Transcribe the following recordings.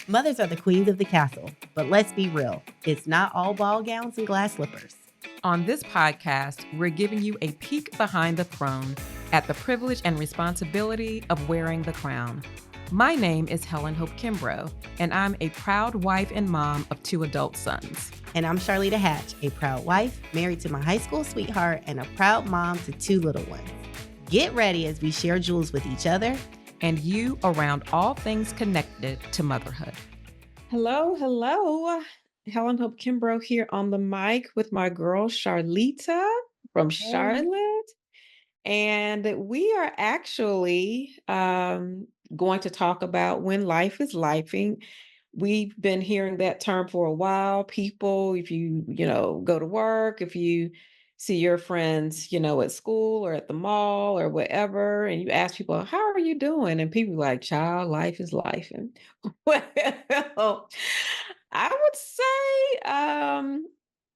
Mothers are the queens of the castle, but let's be real, it's not all ball gowns and glass slippers. On this podcast, we're giving you a peek behind the throne at the privilege and responsibility of wearing the crown. My name is Helen Hope Kimbrough, and I'm a proud wife and mom of 2 adult sons. And I'm Charlitta Hatch, a proud wife, married to my high school sweetheart, and a proud mom to 2 little ones. Get ready as we share jewels with each other and you around all things connected to motherhood. Hello. Helen Hope Kimbrough here on the mic with my girl Charlitta from Charlotte. And we are actually going to talk about when life is lifing. We've been hearing that term for a while. People, if you go to work, if you see your friends, at school or at the mall or whatever, and you ask people, how are you doing? And people are like, child, life is life. And well, I would say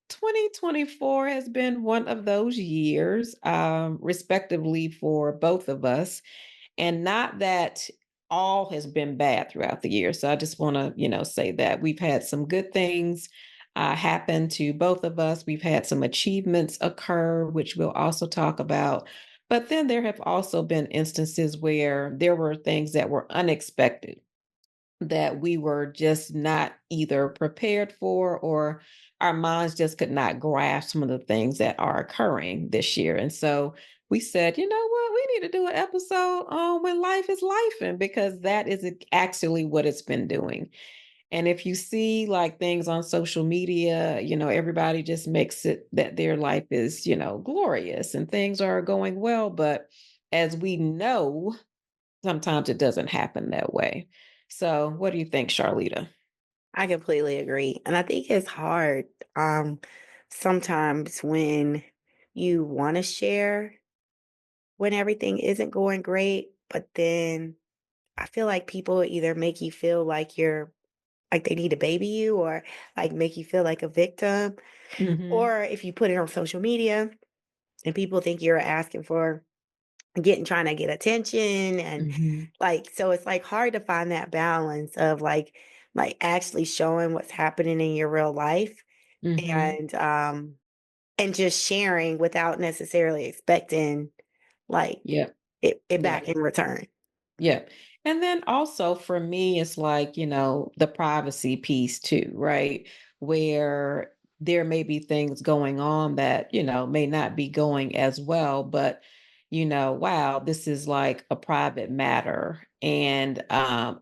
2024 has been one of those years, respectively for both of us. And not that all has been bad throughout the year. So I just want to, say that we've had some good things happen to both of us. We've had some achievements occur, which we'll also talk about. But then there have also been instances where there were things that were unexpected that we were just not either prepared for, or our minds just could not grasp some of the things that are occurring this year. And so we said, you know what, we need to do an episode on when life is lifing, because that is actually what it's been doing. And if you see like things on social media, everybody just makes it that their life is, glorious and things are going well. But as we know, sometimes it doesn't happen that way. So what do you think, Charlita? I completely agree. And I think it's hard sometimes when you want to share when everything isn't going great, but then I feel like people either make you feel like you're like they need to baby you or like make you feel like a victim. Mhm. Or if you put it on social media and people think you're asking for trying to get attention and Mhm. like so it's like hard to find that balance of like actually showing what's happening in your real life Mhm. and and just sharing without necessarily expecting like Yep. it Yep. back in return. Yep. And then also for me, it's like, the privacy piece too, right? Where there may be things going on that, may not be going as well, but wow, this is like a private matter. And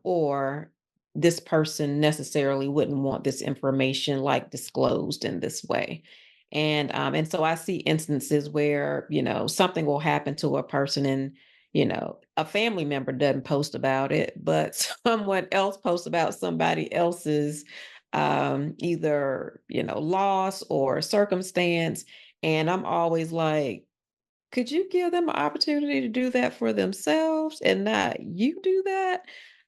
or this person necessarily wouldn't want this information like disclosed in this way. And so I see instances where, something will happen to a person, and a family member doesn't post about it, but someone else posts about somebody else's either, loss or circumstance. And I'm always like, could you give them an opportunity to do that for themselves and not you do that?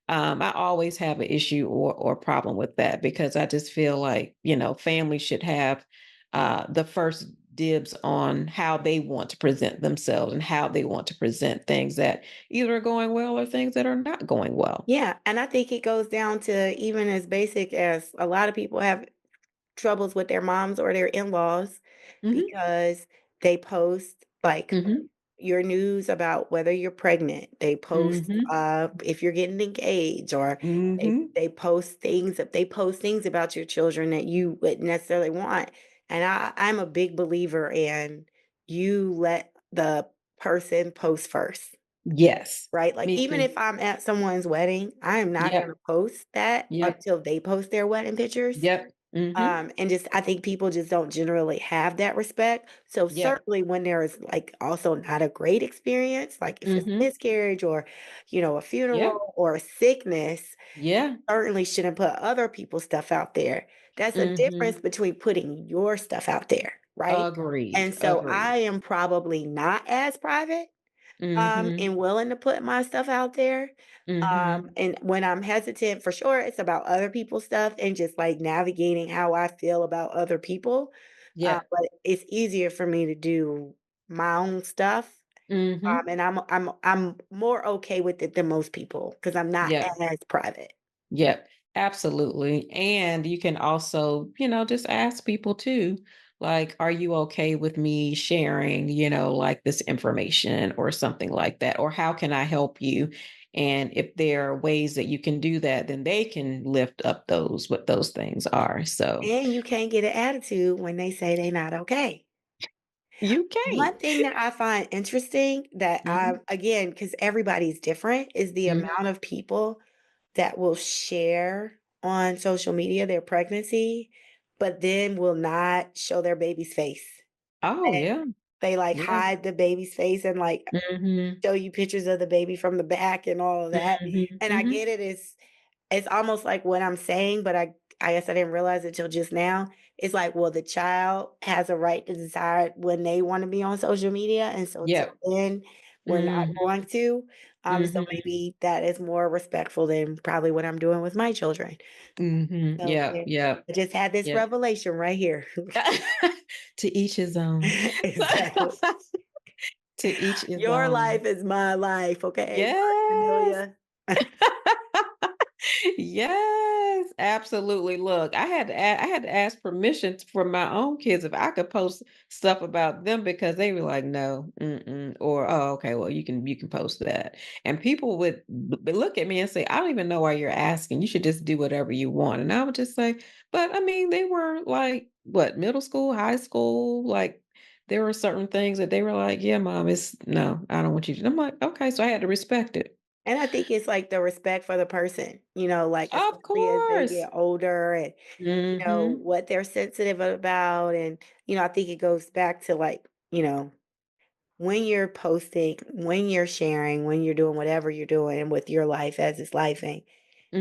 I always have an issue or problem with that, because I just feel like, families should have the first dibs on how they want to present themselves and how they want to present things that either are going well or things that are not going well. Yeah, and I think it goes down to even as basic as a lot of people have troubles with their moms or their in-laws Hmm. because they post like Hmm. your news about whether you're pregnant. They post Hmm. if you're getting engaged or Hmm. they post things about your children that you wouldn't necessarily want. And I'm a big believer in you let the person post first. Yes. Right? Like, Me even too. if I'm at someone's wedding, I am not gonna Yep. post that Yep. until they post their wedding pictures. Yep. Hmm. And just I think people just don't generally have that respect. So Yep. certainly when there is like also not a great experience, like if it's a Hmm. miscarriage or, a Yep. funeral or a sickness, Yeah. certainly shouldn't put other people's stuff out there. That's a difference Mhm. between putting your stuff out there, right? Agreed, And so agreed. I am probably not as private Mhm. and willing to put my stuff out there. Mhm. And when I'm hesitant, for sure, it's about other people's stuff and just like navigating how I feel about other people. Yep. But it's easier for me to do my own stuff. Mhm. And I'm more okay with it than most people because I'm not Yep. as private. Yep. Absolutely. And you can also, just ask people too, like, are you okay with me sharing, like this information or something like that? Or how can I help you? And if there are ways that you can do that, then they can lift up those, what those things are. So And you can't get an attitude when they say they're not okay. you can. One thing that I find interesting that Hmm. again, because everybody's different, is the Hmm. amount of people that will share on social media their pregnancy, but then will not show their baby's face. Oh, yeah. They, like, Yeah. hide the baby's face and, like, Hmm. show you pictures of the baby from the back and all of that, Hmm. and I Hmm. get it, it's almost like what I'm saying, but I guess I didn't realize it till just now. It's like, well, the child has a right to decide when they wanna be on social media, and so till Yep. then, we're not Hmm. going to, so Hmm. maybe that is more respectful than probably what I'm doing with my children. Hmm. So, Yep. yeah, Yep. I just had this Yep. revelation right here. To each his own. Exactly. To each his Your own. life is my life, okay, Yes. Amelia? Yes, absolutely. Look, I had to ask permission from my own kids if I could post stuff about them because they were like, "No, mm-mm," or "Oh, okay, well, you can post that." And people would look at me and say, "I don't even know why you're asking. You should just do whatever you want." And I would just say, "But I mean, they were like what, middle school, high school, like." There were certain things that they were like, "Yeah, mom, it's no, I don't want you to." I'm like, "Okay," so I had to respect it. And I think it's, like, the respect for the person, like, Of especially as they course. get older and, Mhm. what they're sensitive about, and, I think it goes back to, like, when you're posting, when you're sharing, when you're doing whatever you're doing with your life as it's lifing,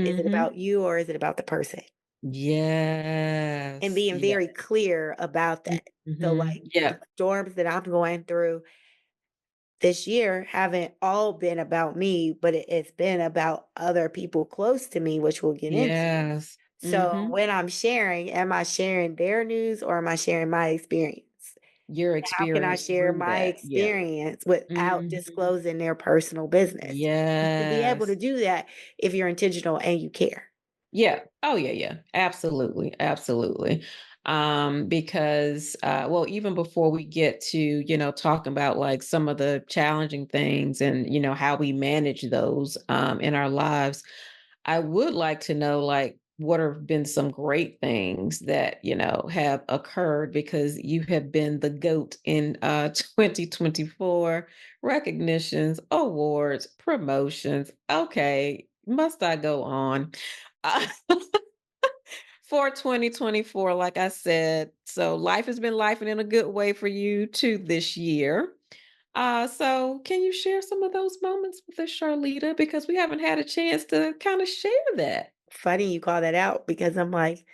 is it Mhm. about you or is it about the person? And Yes. being Yeah. very clear about that. So, Mhm. like, the Yep. storms that I'm going through this year haven't all been about me, but it's been about other people close to me, which we'll get into. Yes. So Mhm. when I'm sharing, am I sharing their news or am I sharing my experience? Your How can I experience share through my that. Yeah. experience without Mhm. disclosing their personal business? You should be able to Yes. do that if you're intentional and you care. Yeah. Oh, yeah, yeah. Absolutely, absolutely. Because, well, even before we get to, talking about like some of the challenging things and, how we manage those in our lives, I would like to know like what have been some great things that, have occurred because you have been the GOAT in 2024 recognitions, awards, promotions. Okay, must I go on? Uh, for 2024, like I said. So life has been life and in a good way for you too this year. So can you share some of those moments with us, Charlita? Because we haven't had a chance to kind of share that. Funny you call that out because I'm like,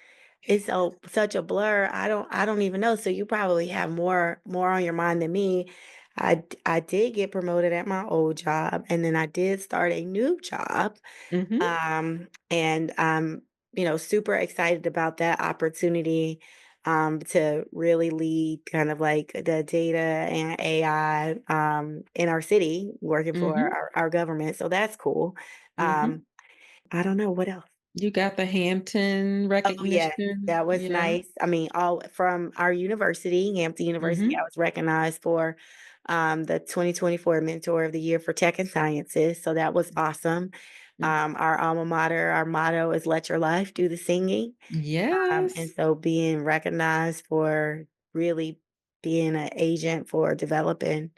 it's such a blur. I don't even know. So you probably have more on your mind than me. I did get promoted at my old job, and then I did start a new job. Mm-hmm. And I'm, super excited about that opportunity, to really lead kind of like the data and AI, in our city, working for Mm-hmm. our government. So that's cool. Mm-hmm. Um, I don't know what else. You got the Hampton Oh, yes, recognition. that was Yeah. nice. I mean, all from our university, Hampton University, I Mm-hmm. was recognized for, the 2024 Mentor of the Year for Tech and Sciences, so that was awesome. Our alma mater, our motto is "Let your life do the singing," and Yes. so being recognized for really being an agent for developing,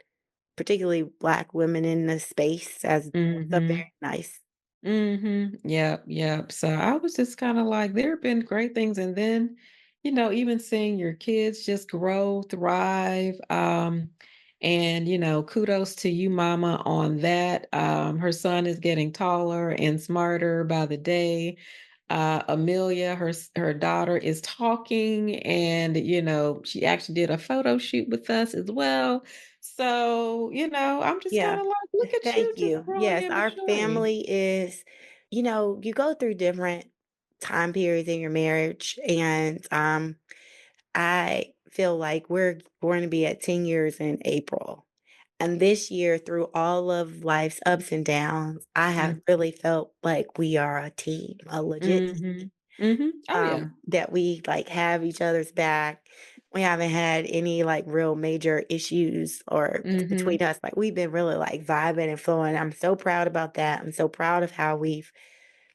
particularly Black women in the space as so Mm-hmm. very nice. Mhm. Yep, yep. So I was just kind of like, there have been great things. And then, even seeing your kids just grow, thrive. And kudos to you, mama, on that. Her son is getting taller and smarter by the day. Amelia, her daughter, is talking, and she actually did a photo shoot with us as well. So, I'm just kind Yeah. of like, look at Thank you just you. growing Yes, and our maturing. family is, you go through different time periods in your marriage, and I feel like we're going to be at 10 years in April. And this year, through all of life's ups and downs, I have Mm, really felt like we are a team, a legit team, mhm, mhm. Oh, yeah. that we, like, have each other's back. We haven't had any, like, real major issues or between Mhm. us, like, we've been really, like, vibing and flowing. I'm so proud about that. I'm so proud of how we've,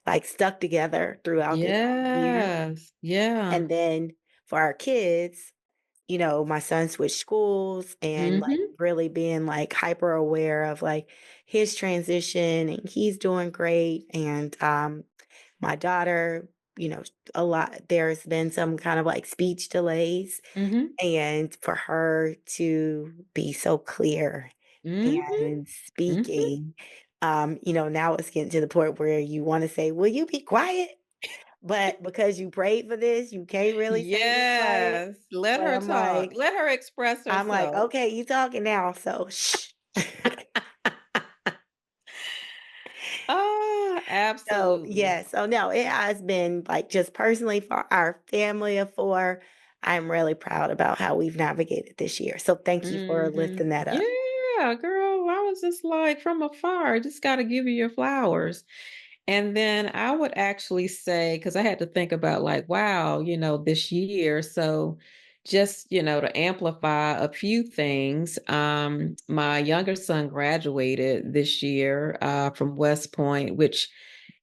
like, stuck together throughout this whole year. Yes. Yeah. And then for our kids, my son switched schools and, like, Mhm. really being, like, hyper aware of, like, his transition, and he's doing great, and, my daughter, a lot there's been some kind of, like, speech delays, Mhm. and for her to be so clear Mhm. and Mhm. speaking, now it's getting to the point where you wanna say, "Will you be quiet?" But because you prayed for this, you can't really say, "Be quiet." Yes. Let But her I'm talk. like Let her express I'm like, herself. "Okay, you talking now, so shh." Ah, So, absolutely. yeah, so no, it has been, like, just personally for our family of 4, I'm really proud about how we've navigated this year, so thank you for Mhm. lifting that up. Yeah, girl, I was just like from afar, just gotta give you your flowers. And then I would actually say, because I had to think about like, wow, this year. So just, to amplify a few things, my younger son graduated this year from West Point, which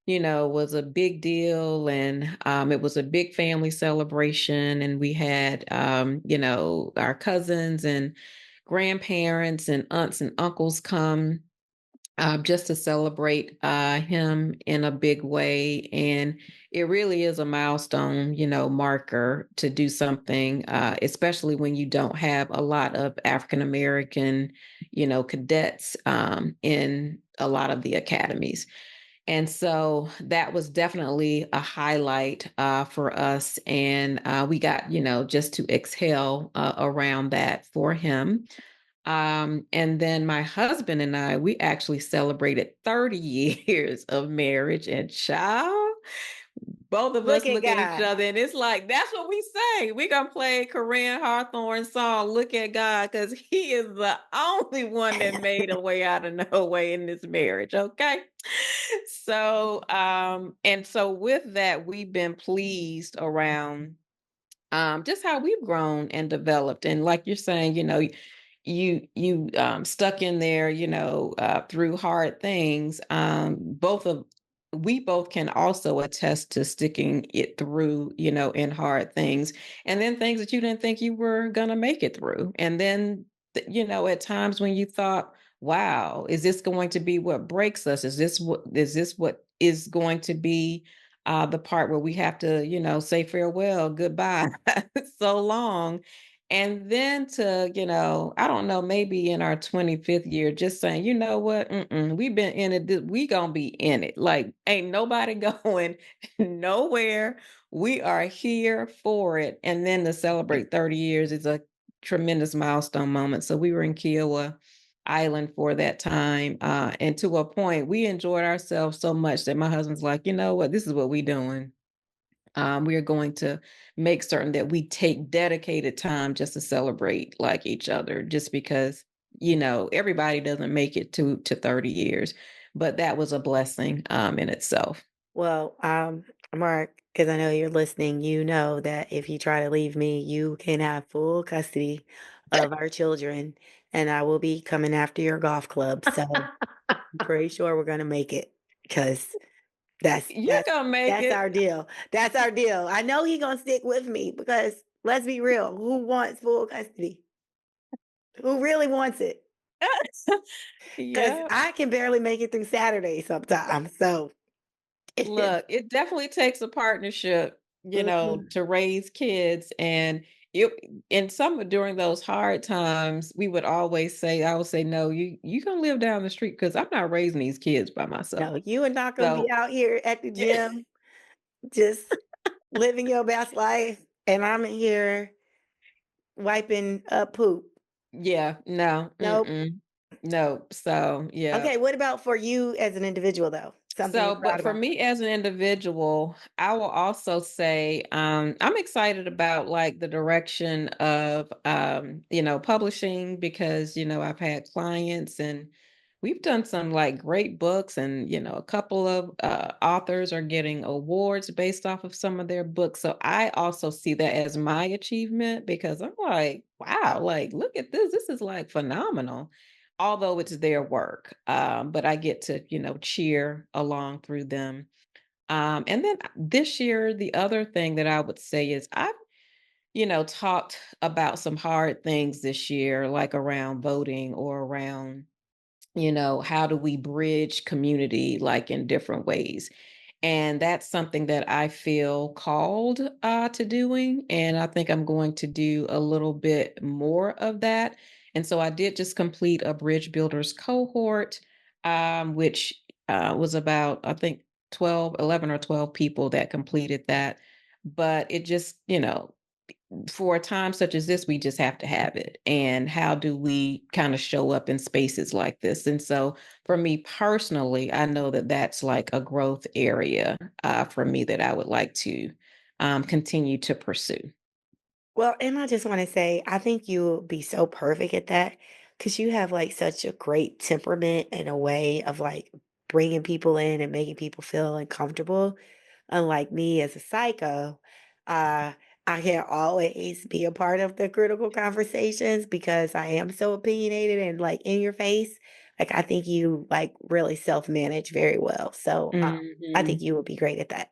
was a big deal. And it was a big family celebration. And we had, our cousins and grandparents and aunts and uncles come just to celebrate him in a big way. And it really is a milestone, marker to do something, especially when you don't have a lot of African American, cadets in a lot of the academies. And so that was definitely a highlight for us. And we got, just to exhale around that for him. And then my husband and I, we actually celebrated 30 years of marriage and child. Both of Look us at look at each God. other and it's like, that's what we say. We're going to play Corinne Hawthorne song, Look at God, because he is the only one that made a way out of no way in this marriage. Okay. So, and so with that, we've been pleased around just how we've grown and developed. And like you're saying, you stuck in there, through hard things. We both can also attest to sticking it through, in hard things, and then things that you didn't think you were gonna make it through. And then, at times when you thought, wow, is this going to be what breaks us? Is this what is going to be the part where we have to, say farewell, goodbye, so long. And then to, I don't know, maybe in our 25th year, just saying, you know what, we've been in it, we gonna be in it. Like, ain't nobody going nowhere. We are here for it. And then to celebrate 30 years is a tremendous milestone moment. So we were in Kiowa Island for that time. And to a point, we enjoyed ourselves so much that my husband's like, you know what, this is what we doing. We are going to make certain that we take dedicated time just to celebrate like each other, just because, everybody doesn't make it to 30 years. But that was a blessing in itself. Well, Mark, because I know you're listening, you know that if you try to leave me, you can have full custody of our children, and I will be coming after your golf club, so I'm pretty sure we're gonna make it, because that's You that's gonna make that's it. our deal. That's our deal. I know he gonna stick with me because let's be real, who wants full custody? Who really wants it? Because Yeah. I can barely make it through Saturday sometimes, so Look, it definitely takes a partnership, Mhm. to raise kids. And it in some during those hard times, I would say, no, you gonna live down the street because I'm not raising these kids by myself. No, you are not gonna be So out here at the gym just living your best life, and I'm in here wiping up poop. yeah, no, Nope. no. So yeah. Okay, what about for you as an individual, though? Something you're So, proud but for about? me as an individual, I will also say I'm excited about like the direction of publishing because I've had clients and we've done some like great books and a couple of authors are getting awards based off of some of their books. So I also see that as my achievement because I'm like, wow, like look at this. This is like phenomenal although it's their work. But I get to, cheer along through them. And then this year, the other thing that I would say is I've, talked about some hard things this year, like around voting or around how do we bridge community like in different ways? And that's something that I feel called to doing. And I think I'm going to do a little bit more of that. And so I did just complete a Bridge Builders cohort, which was about, I think, 12, 11 or 12 people that completed that. But it just, for a time such as this, we just have to have it. And how do we kind of show up in spaces like this? And so, for me personally, I know that that's like a growth area for me that I would like to continue to pursue. Well, and I just want to say, I think you will be so perfect at that because you have like such a great temperament and a way of like bringing people in and making people feel uncomfortable. Unlike me as a psycho, uh, I can't always be a part of the critical conversations because I am so opinionated and like in your face. Like, I think you like really self manage very well. So, I think Hmm. you will be great at that.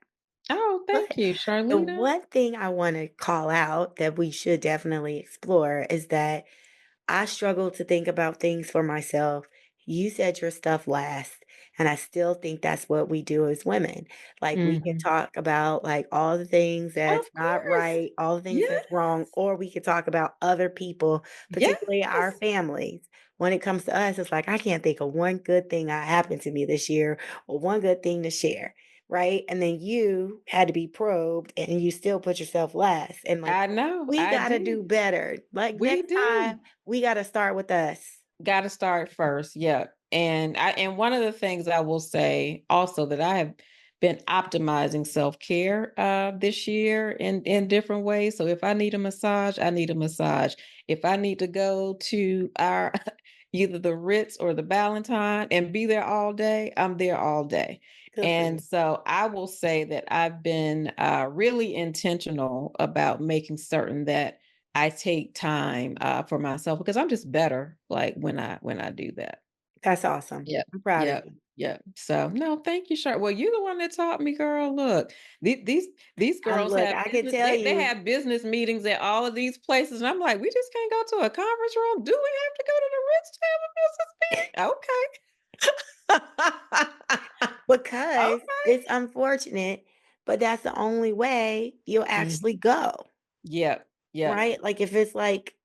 Oh, thank But you, the Charlita. one thing I wanna call out that we should definitely explore is that I struggle to think about things for myself. You said your stuff last, and I still think that's what we do as women. Like, we can Hmm. talk about, like, all the things that's Of not course. right, all the things Yes. that's wrong, or we could talk about other people, Yes. particularly our families. When it comes to us, it's like, I can't think of one good thing that happened to me this year or one good thing to share, right? And then you had to be probed, and you still put yourself last, and, like, I know. we I gotta did. do better. Like, We next do. time we gotta start with us. Gotta start first, yeah, and one of the things I will say also that I have been optimizing self-care, this year in different ways, so if I need a massage, I need a massage. If I need to go to our either the Ritz or the Ballantyne and be there all day, I'm there all day, Good for and you. so I will say that I've been, really intentional about making certain that I take time, for myself because I'm just better, like, when I do that. That's awesome. Yep, I'm proud of yep, you. yep. So, no, thank you, Well, you're the one that taught me, girl. Look, these girls Look, have I can business tell they you have business meetings at all of these places, and I'm like, "We just can't go to a conference room? Do we have to go to the Ritz to have a business meeting? Okay." because Okay. it's unfortunate, but that's the only way you'll actually Mhm. go, Yep, yep. right? Like, if it's like,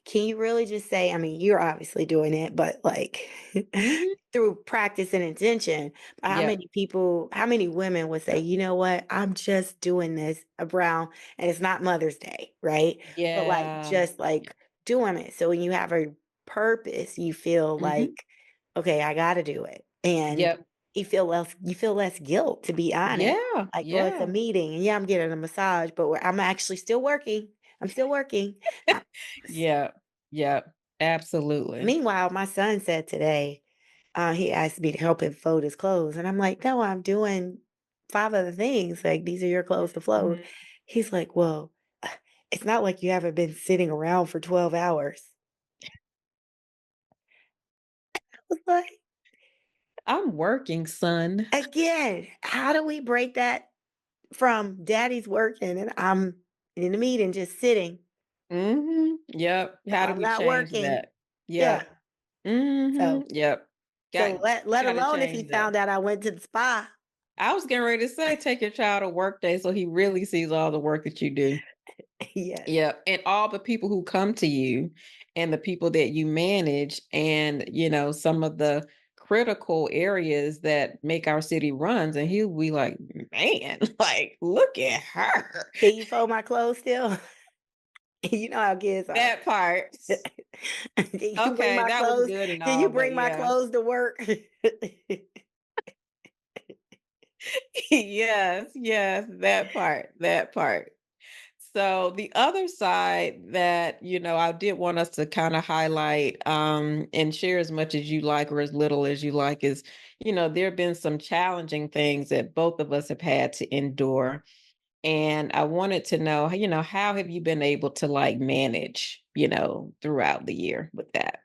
can you really just say I mean, you're obviously doing it, but, like, Mhm. through practice and intention, but Yep. how many women would say, "You know what? I'm just doing this around" and it's not Mother's Day, right? But, like, Yeah. just, like, doing it. So when you have a purpose, you feel like, Mhm. "Okay, I gotta do it." And Yep. you feel less guilt, to be honest. Yeah, Like, well, it's a yeah. meeting, and yeah, I'm getting a massage, but I'm actually still working. I'm still working. Uh, Yeah, yeah, absolutely. Meanwhile, my son said today, he asked me to help him fold his clothes, and I'm like, "No, I'm doing 5 other things, like, these are your clothes to fold." Mhm. He's like, "Well, it's not like you haven't been sitting around for 12 hours." I was like, I'm working, son. "Again, how do we break that from daddy's working and I'm in the meeting just sitting, Mhm. Yep. How do I'm we not change working?" that? Yeah, Yep. Mhm. so Yep. so Got let gotta alone if he change that. found out I went to the spa. I was getting ready to say, take your child to work day so he really sees all the work that you do. Yes. Yeah, and all the people who come to you and the people that you manage and, some of the critical areas that make our city runs and he'll be like, "Man, like, look at her." Can you fold my clothes still? You know how kids are. That part. Can you bring Okay, my that was clothes good and can you all, but bring my yeah. clothes to work? Yes, yes, that part, that part. So the other side that, I did want us to kind of highlight and share as much as you like or as little as you like is, there have been some challenging things that both of us have had to endure. And I wanted to know, how have you been able to like manage, throughout the year with that?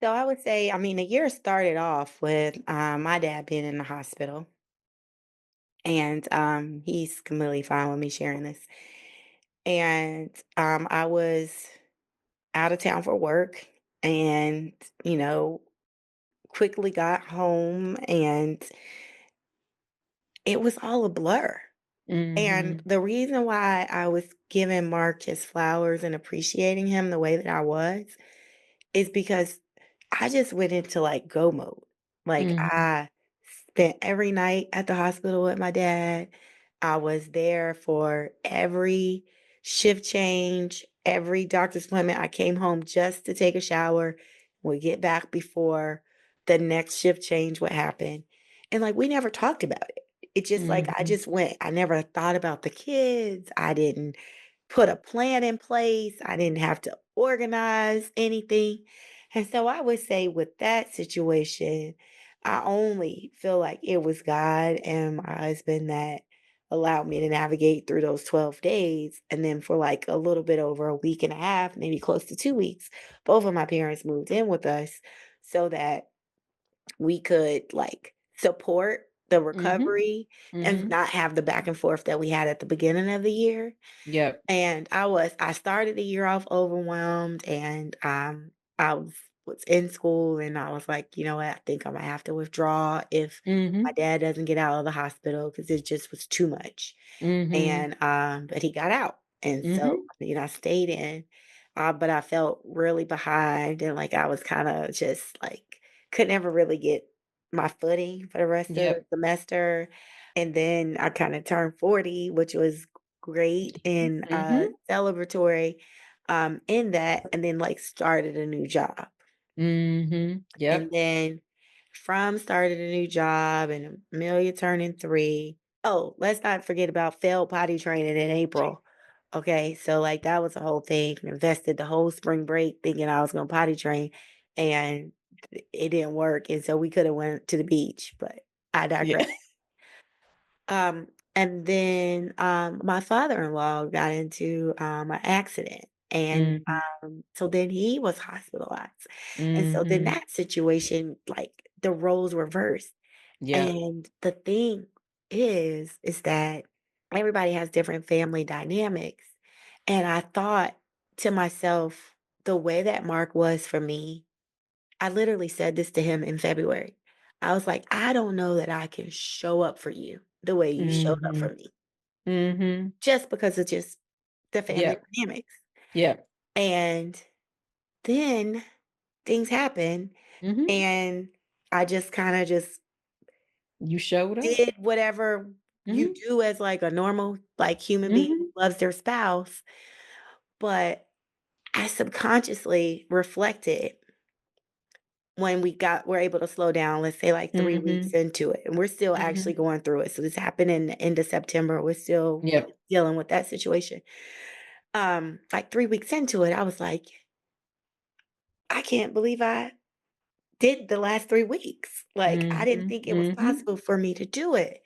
So I would say, I mean, the year started off with my dad being in the hospital, and he's completely fine with me sharing this. And I was out of town for work, and you know, quickly got home, and it was all a blur. And Mhm. the reason why I was giving Mark his flowers and appreciating him the way that I was is because I just went into, like, go mode. Like, Mhm. I spent every night at the hospital with my dad. I was there for every shift change, every doctor's appointment. I came home just to take a shower, would get back before the next shift change would happen, and, like, we never talked about it. It just, like, I Mhm. just went. I never thought about the kids. I didn't put a plan in place. I didn't have to organize anything. And so I would say with that situation, I only feel like it was God and my husband that allowed me to navigate through those 12 days. And then for like a little bit over a week and a half, maybe close to 2 weeks, both of my parents moved in with us so that we could like support the Mhm. recovery and Mhm. not have the back and forth that we had at the beginning of the year. Yep. And I started the year off overwhelmed, and, I was in school, and I was like, "You know what? I think Imma have to withdraw if my Mhm. dad doesn't get out of the hospital because it just was too much." Mhm. And, but he got out, and so, Mhm. I stayed in, but I felt really behind, and, like, I was kinda just, like, could never really get my footing for the rest of the Yep. semester, and then I kinda turned 40, which was great and, Mhm. celebratory, in that, and then, like, started a new job. Mhm. And Yep. then from started a new job and Amelia turning 3. Oh, let's not forget about failed potty training in April. Okay, so, like, that was a whole thing. Invested the whole spring break thinking I was gonna potty train, and it didn't work, and so we coulda went to the beach, but I digress. Yeah. And then, my father-in-law got into, an accident, and, Mhm. so then he was hospitalized, and so then Mhm. that situation, like, the roles reversed, Yep. and the thing is that everybody has different family dynamics, and I thought to myself, the way that Mark was for me, I literally said this to him in February. I was like, "I don't know that I can show up for you the way you showed up for Mhm. me, Mhm. just because of just the family Yep. dynamics." Yep. And then things happen, Mhm. and I just kinda just You showed up. did whatever you Mhm. do as, like, a normal, like, human being who Mhm. loves their spouse, but I subconsciously reflected when we're able to slow down, let's say, like, 3 weeks Mhm. into it, and we're still actually Mhm. going through it, so this happened in the end of September, we're still Yep. dealing with that situation. Like, 3 weeks into it, I was like, "I can't believe I did the last 3 weeks." Like, I didn't Mhm. think it was Mhm. possible for me to do it.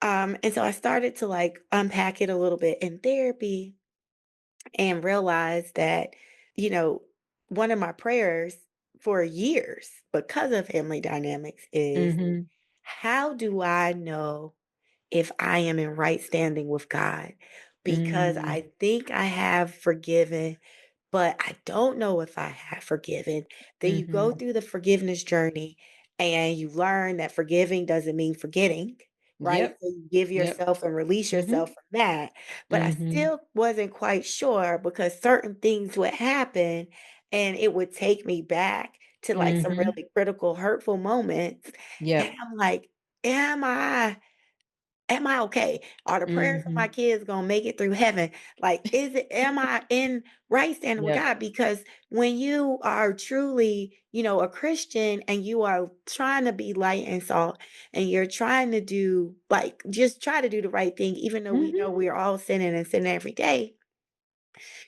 And so I started to, like, unpack it a little bit in therapy and realize that, you know, one of my prayers for years because of family dynamics is, Mhm. how do I know if I am in right standing with God? Because Mm. I think I have forgiven, but I don't know if I have forgiven. Then you go Mhm. through the forgiveness journey and you learn that forgiving doesn't mean forgetting, right? Yep. So you give Yep. yourself and release yourself Mhm. from that. But I Mhm. still wasn't quite sure because certain things would happen and it would take me back to like some Mhm. really critical, hurtful moments. And Yep. I'm like, am I am I okay? Are the prayers of my Mhm. kids gonna make it through heaven? Like, am I in right standing with Yep. God? Because when you are truly, a Christian and you are trying to be light and salt and you're trying to do like just try to do the right thing, even though we know Mhm. we're all sinning and sinning every day,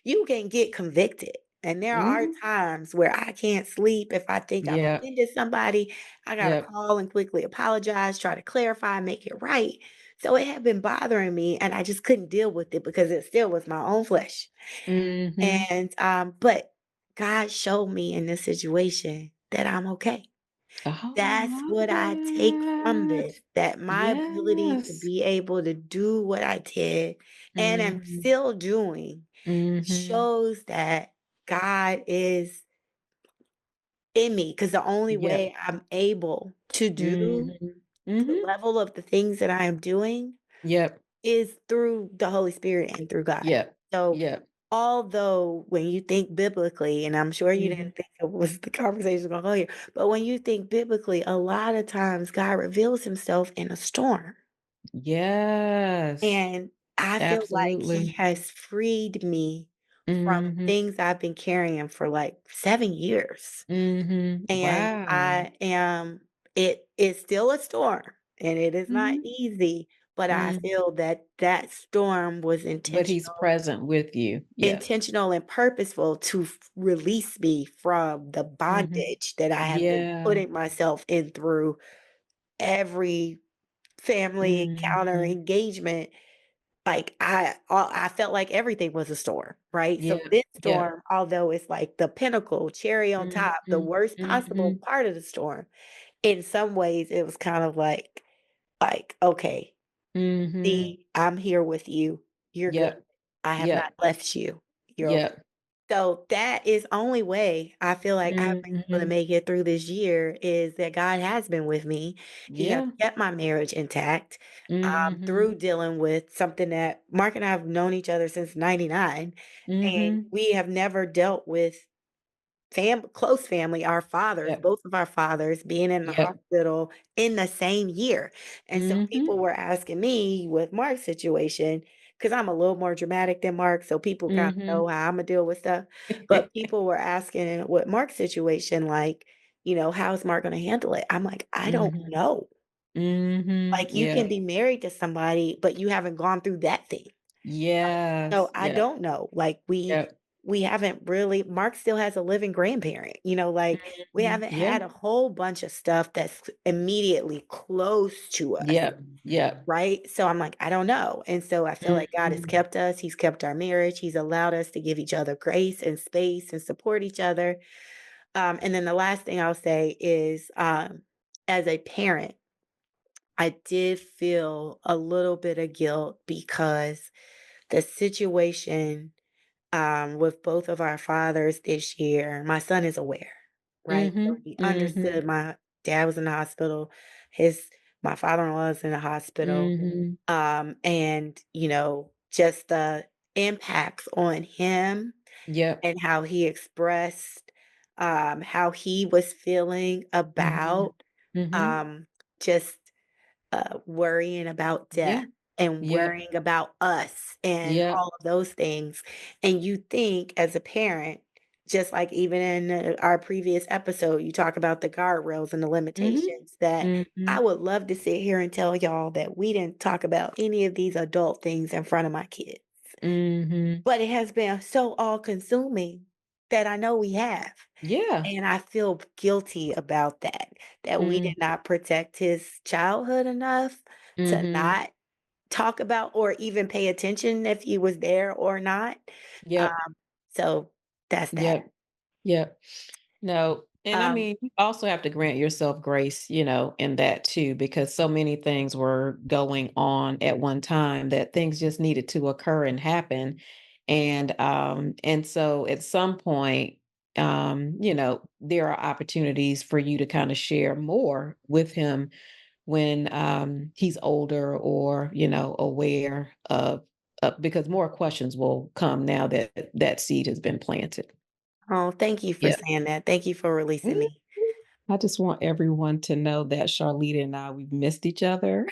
you can get convicted. And there are Mhm. times where I can't sleep if I think I've Yep. offended somebody. I got to Yep. call and quickly apologize, try to clarify, make it right. So it had been bothering me, and I just couldn't deal with it because it still was my own flesh. Mhm. And but God showed me in this situation that I'm okay. Oh, I That's love what I take from that. this, that my ability to Yes. be able to do what I did and am Mhm. still doing Mhm. shows that God is in me. Because the only Yep. way I'm able to do Mhm. the Mhm. level of the things that I am doing Yep. is through the Holy Spirit and through God. Yep. So, Yep. although when you think biblically, and I'm sure you Mhm. didn't think it was the conversation gonna go here, but when you think biblically, a lot of times God reveals himself in a storm. Yes. And I feel like he Absolutely. has freed me from Mhm. things I've been carrying for like 7 years. Mhm. And Wow. I am it is still a storm, and it is not Mhm. easy, but I Mhm. feel that that storm was But he's present with you. Yep. intentional and purposeful to release me from the Mhm. bondage that I have been Yeah. putting myself in through every family encounter, Mhm. engagement. Like, I felt like everything was a storm, right? So Yep. this Yep. storm, although it's like the pinnacle, cherry on top, the Mhm. worst possible Mhm. part of the storm, in some ways, it was kind of like, "Okay, Mhm. see, I'm here with you. You're good. Yep. I have not Yep. left you. You're okay." Yep. So that is only way I feel like I've been able to Mhm. make it through this year is that God has been with me. He has Yeah. kept my marriage intact, Mhm. through dealing with something that Mark and I have known each other since '99, and Mhm. we have never dealt with close family, our fathers, Yep. both of our fathers being in the Yep. hospital in the same year. And so Mhm. people were asking me with Mark's situation, because I'm a little more dramatic than Mark, so people kind of Mhm. know how Imma deal with stuff. But people were asking with Mark's situation, like, how's Mark gonna handle it? I'm like, I don't Mhm. know. Mhm. Like, you can Yep. be married to somebody, but you haven't gone through that thing. So, Yes. I Yep. don't know, like, Yep. we haven't really Mark still has a living grandparent, like, we Mhm. haven't Yeah. had a whole bunch of stuff that's immediately close to us, Yep. Yep. right? So, I'm like, I don't know, and so I feel like God has Mhm. kept us, he's kept our marriage, he's allowed us to give each other grace and space and support each other, and then the last thing I'll say is, as a parent, I did feel a little bit of guilt because the situation with both of our fathers this year, my son is aware, right? So Mhm. he Mhm. understood my dad was in the hospital, his my father-in-law is in the hospital, Mhm. and just the impacts on him Yep. and how he expressed how he was feeling Mhm. about Mhm. um just worrying about death Yeah. and Yep. worrying about us and Yep. all of those things. And you think as a parent, just like even in our previous episode, you talk about the guardrails and the Mhm. limitations that I Mhm. would love to sit here and tell y'all that we didn't talk about any of these adult things in front of my kids. Mhm. But it has been so all consuming that I know we have. Yeah. And I feel guilty about that, that we did Mm. not protect his childhood enough to Mhm. not talk about or even pay attention if he was there or not. Yep. So that's that. Yep. Yep. No, and I Um, mean, you also have to grant yourself grace, in that too, because so many things were going on at one time that things just needed to occur and happen. And so at some point, there are opportunities for you to kind of share more with him when he's older or, aware of because more questions will come now that that seed has been planted. oh, thank you for Yeah. saying that. Thank you for releasing Mhm. me. I just want everyone to know that Charlita and I, we've missed each other.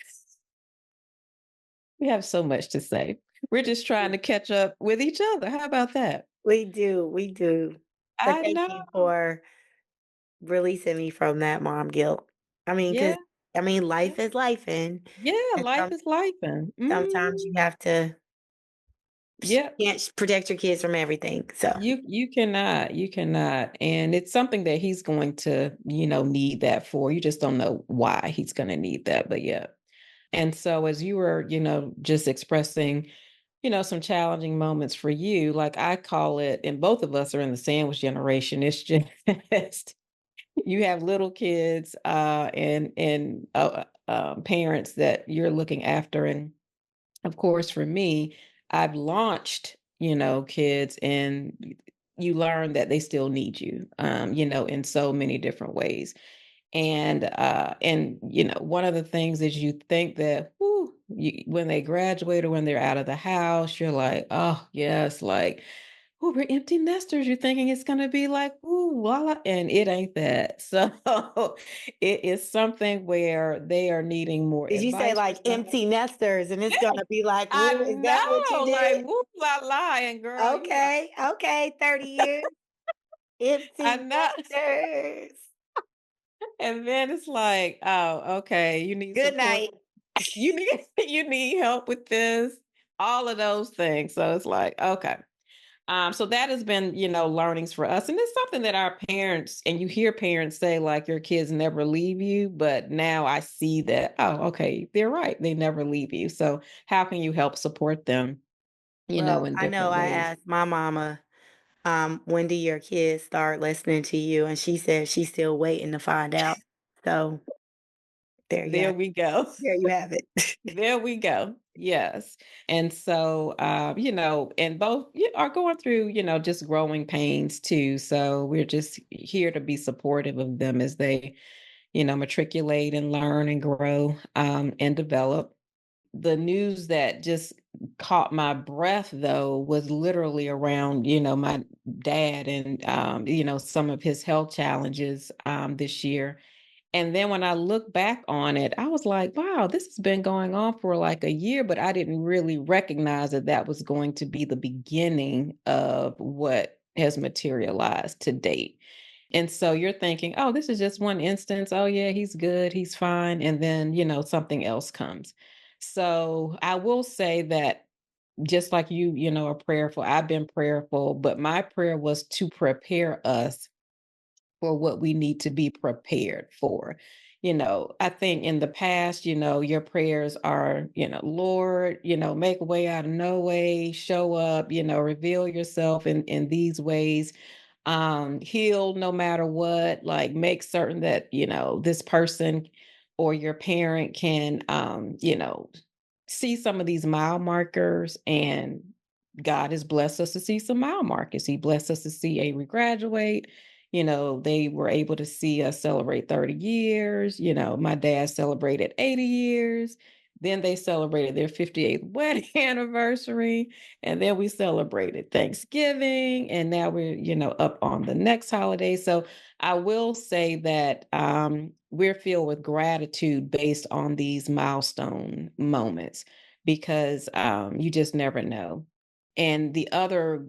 We have so much to say. We're just trying to catch up with each other. How about that? We do, we do. But I thank know. you for releasing me from that mom guilt. I mean, Yeah. 'cause I mean, Yeah. life is life, and Yeah, life some is life, and sometimes you have to yeah, can't protect your kids from everything, so you cannot, and it's something that he's going to, need that for. You just don't know why he's gonna need that, but yeah. And so as you were, just expressing, some challenging moments for you, like I call it, and both of us are in the sandwich generation. It's just you have little kids, and parents that you're looking after, and of course, for me, I've launched, kids, and you learn that they still need you, in so many different ways. And one of the things is you think that when they graduate or when they're out of the house, you're like, oh yes, like, oh, we're empty nesters. You're thinking it's gonna be like, ooh, voila, and it ain't that. So it is something where they are needing more did you say, advice for like, something. empty nesters, and it's gonna be like, I "Ooh, is that what you know, like, did?" whoop la la, and girl, Okay, okay, 30 years, I empty know. nesters. And then it's like, oh, okay, you need Good support. night. You need you need help with this, all of those things. So it's like, okay. So that has been, learnings for us. And it's something that our parents, and you hear parents say, like, your kids never leave you. But now I see that, oh, okay, they're right. They never leave you. So how can you help support them, Well, in I know different I ways? asked my mama, "When do your kids start listening to you?" And she said she's still waiting to find out. So, there you There have we go. there you have it. There we go. Yes. And so, and both are going through, just growing pains too. So we're just here to be supportive of them as they, matriculate and learn and grow, and develop. The news that just caught my breath, though, was literally around, my dad and, some of his health challenges, this year. And then when I look back on it, I was like, wow, this has been going on for like a year, but I didn't really recognize that that was going to be the beginning of what has materialized to date. And so you're thinking, oh, this is just one instance. Oh, yeah, he's good. He's fine. And then, something else comes. So I will say that just like you are prayerful, I've been prayerful, but my prayer was to prepare us for what we need to be prepared for. I think in the past, your prayers are, Lord, make a way out of no way, show up, reveal yourself in these ways, heal no matter what, like make certain that, this person or your parent can, see some of these mile markers, and God has blessed us to see some mile markers. He blessed us to see Avery graduate. They were able to see us celebrate 30 years. My dad celebrated 80 years. Then they celebrated their 58th wedding anniversary. And then we celebrated Thanksgiving. And now we're, up on the next holiday. So I will say that we're filled with gratitude based on these milestone moments, because you just never know. And the other,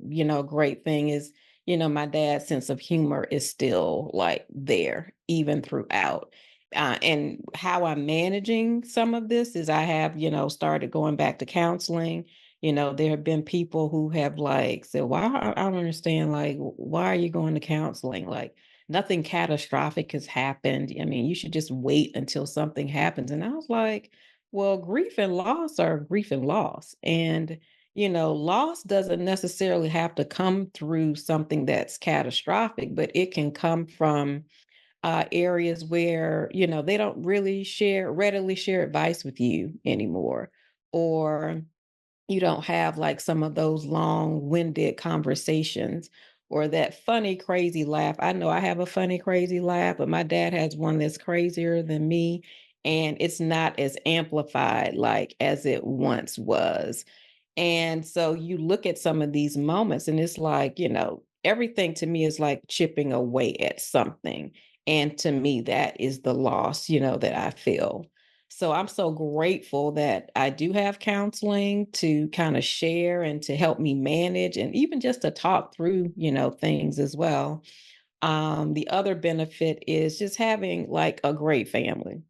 great thing is, my dad's sense of humor is still like there, even throughout. And how I'm managing some of this is I have, started going back to counseling. There have been people who have like said, "Why? I don't understand. Like, why are you going to counseling? Like, nothing catastrophic has happened. I mean, you should just wait until something happens." And I was like, well, grief and loss are grief and loss. And loss doesn't necessarily have to come through something that's catastrophic, but it can come from areas where, they don't really readily share advice with you anymore. Or you don't have like some of those long-winded conversations, or that funny, crazy laugh. I know I have a funny, crazy laugh, but my dad has one that's crazier than me. And it's not as amplified like as it once was. And so you look at some of these moments and it's like, everything to me is like chipping away at something. And to me, that is the loss, that I feel. So I'm so grateful that I do have counseling to kind of share and to help me manage and even just to talk through, things as well. The other benefit is just having like a great family.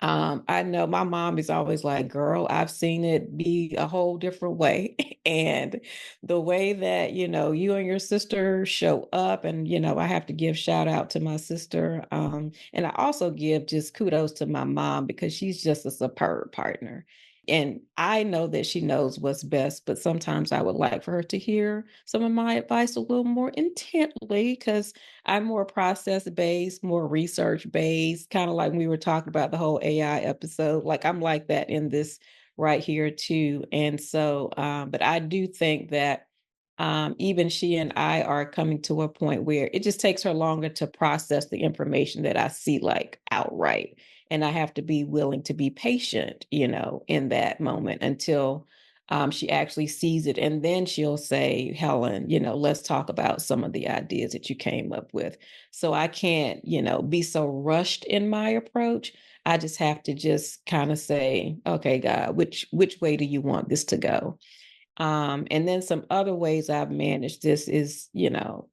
I know my mom is always like, "Girl, I've seen it be a whole different way." And the way that, you and your sister show up, and, I have to give shout out to my sister. And I also give just kudos to my mom because she's just a superb partner. And I know that she knows what's best, but sometimes I would like for her to hear some of my advice a little more intently because I'm more process based, more research based, kind of like we were talking about the whole AI episode. Like I'm like that in this right here too. And so, but I do think that even she and I are coming to a point where it just takes her longer to process the information that I see like outright. And I have to be willing to be patient, in that moment until she actually sees it. And then she'll say, Helen, let's talk about some of the ideas that you came up with. So I can't, be so rushed in my approach. I just have to just kind of say, okay, God, which way do you want this to go? And then some other ways I've managed this is,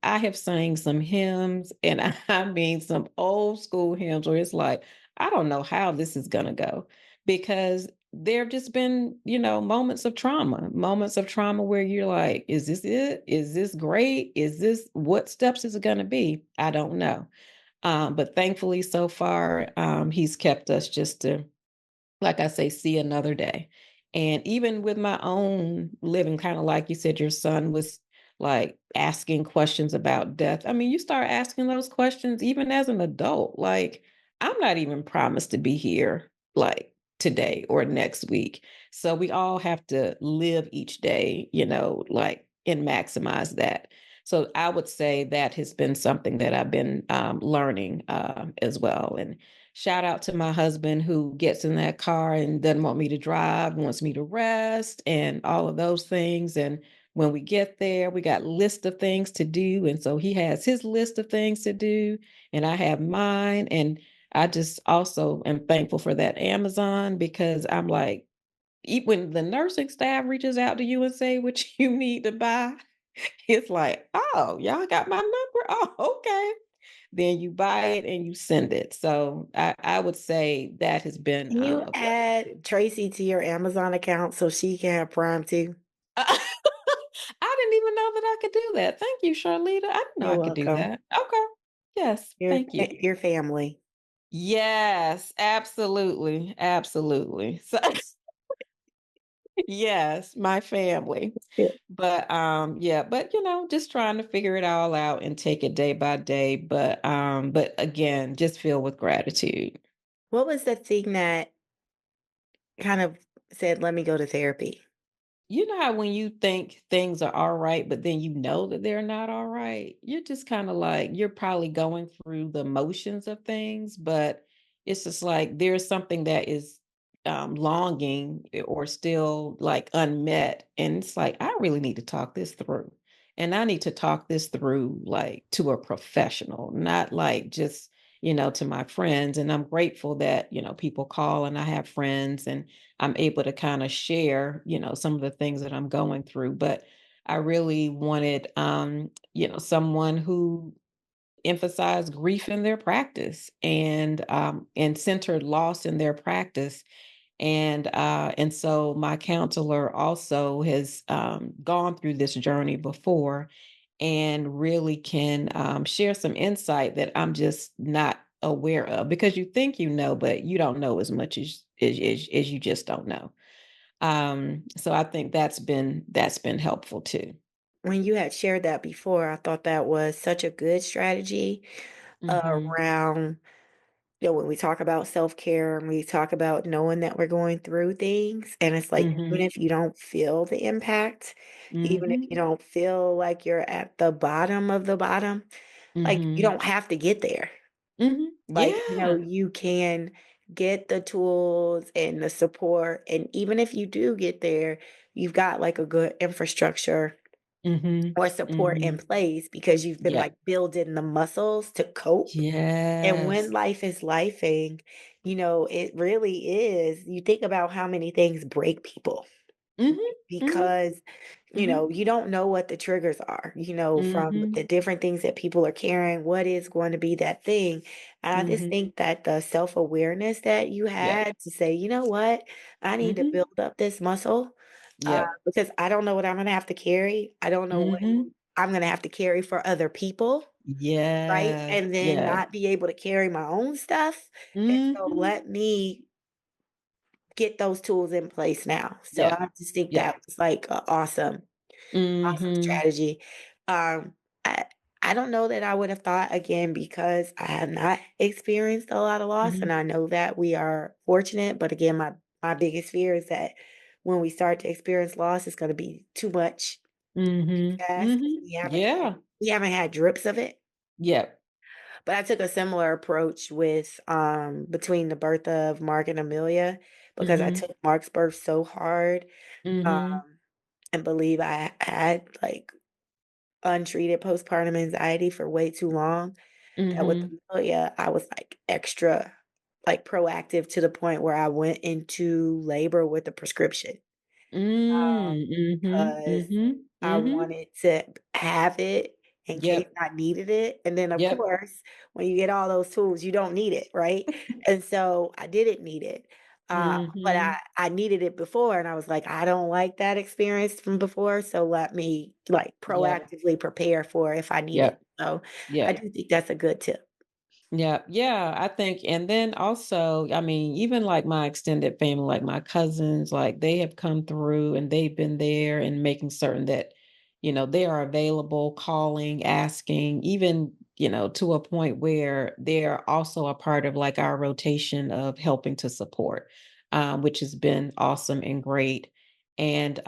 I have sang some hymns and I mean some old school hymns where it's like, I don't know how this is going to go because there have just been, moments of trauma where you're like, is this it? Is this great? Is this what steps is it going to be? I don't know. But thankfully, so far, he's kept us just to like I say, see another day. And even with my own living, kind of like you said, your son was like asking questions about death. I mean, you start asking those questions even as an adult. Like, I'm not even promised to be here like today or next week. So we all have to live each day, like and maximize that. So I would say that has been something that I've been learning as well. And shout out to my husband who gets in that car and doesn't want me to drive, wants me to rest, and all of those things. And when we get there, we got list of things to do. And so he has his list of things to do, and I have mine. And I just also am thankful for that Amazon because I'm like, when the nursing staff reaches out to you and say what you need to buy, it's like, oh, y'all got my number. Oh, okay, then you buy it and you send it. So I would say that has been Can you a add Tracy to your Amazon account so she can have Prime too? I didn't even know that I could do that. Thank you, Charlita. I didn't know You're I could do welcome. that. Okay. Yes, thank you. Your family. Yes, absolutely. Absolutely. So yes, my family. Yeah. But yeah, but just trying to figure it all out and take it day by day. But again, just filled with gratitude. What was the thing that kind of said, "Let me go to therapy"? You know how when you think things are all right, but then you know that they're not all right? You're just kind of like, you're probably going through the motions of things, but it's just like there's something that is longing or still like unmet. And it's like, I really need to talk this through. And I need to talk this through like to a professional, not like just, to my friends. And I'm grateful that, people call and I have friends and I'm able to kind of share, some of the things that I'm going through. But I really wanted, someone who emphasized grief in their practice and centered loss in their practice. And so my counselor also has gone through this journey before and really can share some insight that I'm just not aware of because you think but you don't know as much as you just don't know. So I think that's been helpful too. When you had shared that before, I thought that was such a good strategy Mhm. around, when we talk about self-care and we talk about knowing that we're going through things, and it's like, even Mhm. if you don't feel the impact, even if Mhm. you don't feel like you're at the bottom of the bottom, like, you Mhm. don't have to get there. Mhm. Like, Yeah. you can get the tools and the support, and even if you do get there, you've got, like, a good infrastructure Mhm. or support in Mhm. place because you've been, Yep. like, building the muscles to cope. And when Yes. life is lifing, it really is you think about how many things break people Mhm. Mhm. because, Mhm. you don't know what the triggers are, from Mhm. the different things that people are carrying, what is going to be that thing. And I just Mhm. think that the self-awareness that you Yep. had to say, "You know what? I need to Mhm. build up this muscle, Yep. because I don't know what I'm gonna have to carry. I don't know what Mhm. I'm gonna have to carry for other people." Right? Yes. And then Yes. not be able to carry my own stuff, and so Mhm. let me get those tools in place now. So Yep. I just think that Yep. was, like, a awesome Mhm. strategy. Um, I I don't know that I would have thought again because I have not experienced a lot of loss, and Mhm. I know that we are fortunate, but again, my biggest fear is that when we start to experience loss, it's gonna be too much too Mhm. fast because Mhm. Yeah. we haven't had drips of it. Yep. But I took a similar approach with, between the birth of Mark and Amelia because I Mhm. took Mark's birth so hard, um, Mhm. and believe I had, like, untreated postpartum anxiety for way too long that with Mhm. Amelia, I was, like, extra, like, proactive to the point where I went into labor with a prescription, Mm. Mhm. 'cause Mhm. I Mhm. wanted to have it in case Yep. I needed it, and then, of Yep. course, when you get all those tools, you don't need it, right? And so, I didn't need it, but Mhm. I needed it before, and I was like, "I don't like that experience from before, so let me, like, Yep. proactively prepare for if I need it." Yep. So, I Yep. do think that's a good tip. Yeah, yeah, I think and then also, I mean, even like my extended family, like my cousins, like they have come through and they've been there and making certain that, they are available, calling, asking, even, to a point where they're also a part of like our rotation of helping to support, which has been awesome and great. And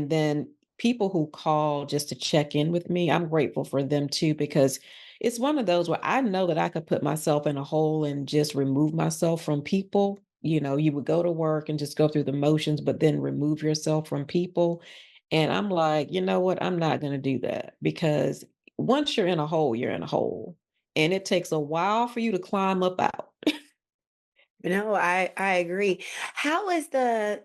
then people who call just to check in with me, I'm grateful for them too, because it's one of those where I know that I could put myself in a hole and just remove myself from people. You would go to work and just go through the motions, but then remove yourself from people. And I'm like, you know what? I'm not going to do that because once you're in a hole, you're in a hole. And it takes a while for you to climb up out. No, I agree. How is the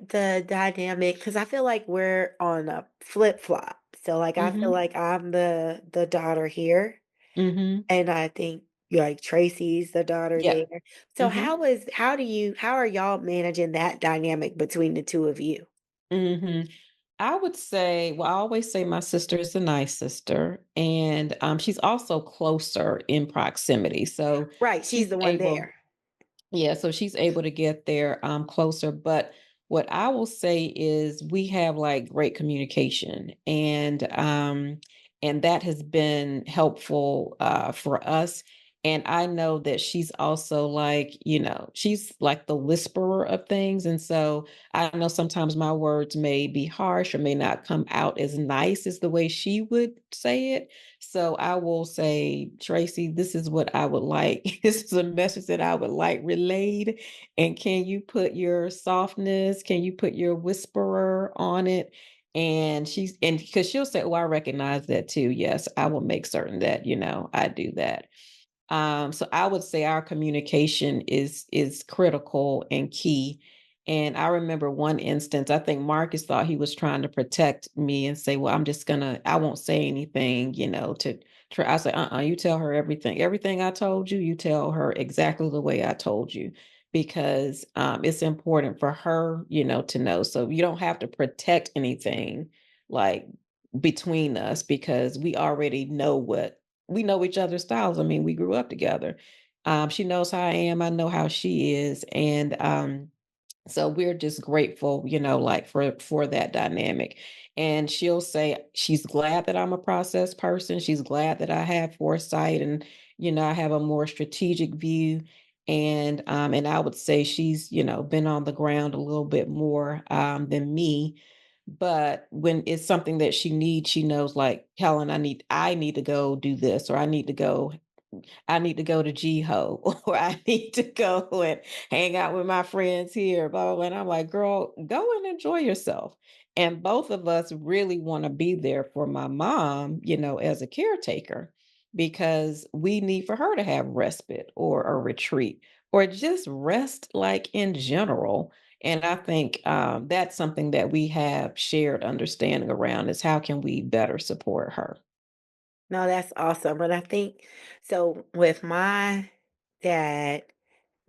dynamic? Because I feel like we're on a flip-flop. So, like, I feel Mhm. like I'm the daughter here, Mhm. and I think, like, Tracy's the daughter Yeah. there. So Mhm. how are y'all managing that dynamic between the 2 of you? Mhm. I would say, well, I always say my sister is a nice sister, and she's also closer in proximity. So Right, she's she's the one able, there. yeah, so she's able to get there closer. But what I will say is we have like great communication, and that has been helpful for us. And I know that she's also like, she's like the whisperer of things. And so I know sometimes my words may be harsh or may not come out as nice as the way she would say it. So I will say, Tracy, this is what I would like. This is a message that I would like relayed. And can you put your softness, can you put your whisperer on it? And because she'll say, oh, I recognize that too. Yes, I will make certain that, I do that. So I would say our communication is critical and key. And I remember one instance, I think Marcus thought he was trying to protect me and say, well, I won't say anything, to try. I said, you tell her everything. Everything I told you, you tell her exactly the way I told you, because it's important for her, to know. So you don't have to protect anything like between us because we know each other's styles. I mean, we grew up together. She knows how I am. I know how she is. And so we're just grateful, like for that dynamic. And she'll say she's glad that I'm a process person. She's glad that I have foresight and, I have a more strategic view. And I would say she's, been on the ground a little bit more than me. But when it's something that she needs, she knows like, Helen, I need to go do this, or I need to go to GHO, or I need to go and hang out with my friends here, blah, blah, blah. And I'm like, girl, go and enjoy yourself. And both of us really want to be there for my mom, as a caretaker, because we need for her to have respite or a retreat or just rest, like in general. And I think that's something that we have shared understanding around is how can we better support her? No, that's awesome, but I think so with my dad,